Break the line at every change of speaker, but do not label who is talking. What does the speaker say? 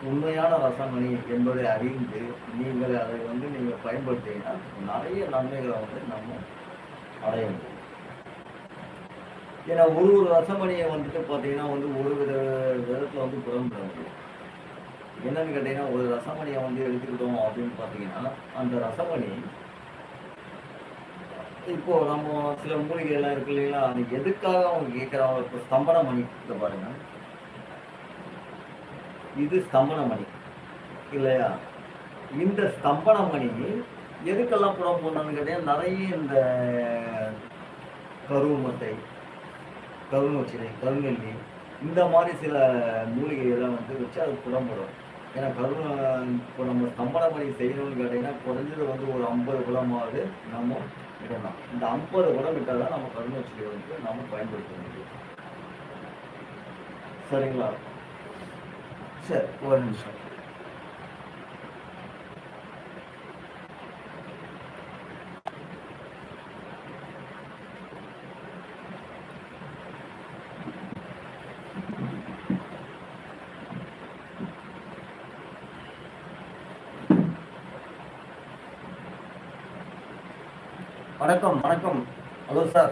உண்மையான ரசமணி என்பதை அறிந்து நீங்கள் அதை நீங்கள் பயன்படுத்தினா நிறைய நன்மைகளை நம்ம அடைய முடியும். ஏன்னா ஒரு ரசமணியை பார்த்தீங்கன்னா ஒரு விதத்தில் புறம்பட முடியும். என்னன்னு கேட்டீங்கன்னா, ஒரு ரசமணியை எடுத்துக்கிட்டோம் அப்படின்னு பார்த்தீங்கன்னா, அந்த ரசமணி இப்போ நம்ம சில மூலிகை எல்லாம் இருக்கு இல்லைங்களா, அது எதுக்காக அவங்க கேட்குறாங்க? இப்போ ஸ்தம்பன மணி இதை பாருங்க, இது ஸ்தம்பன மணி இல்லையா? இந்த ஸ்தம்பன மணி எதுக்கெல்லாம் புறம் போடணும்னு கேட்டீங்கன்னா, நிறைய இந்த கருவமட்டை, கருநொச்சிலை, கருநெல்லி இந்த மாதிரி சில மூலிகைகள்லாம் வச்சு அது புறம்படும். ஏன்னா இப்போ நம்ம ஸ்தம்பன மணி செய்யணும்னு கேட்டிங்கன்னா குறைஞ்சது ஒரு 50 குடமாவது நம்ம இடலாம். இந்த 50 குடம் விட்டால் தான் நம்ம கருநொச்சிலை நம்ம பயன்படுத்த முடியும். சரிங்களா? சரி, ஒரு நிமிஷம். வணக்கம் வணக்கம். Hello sir.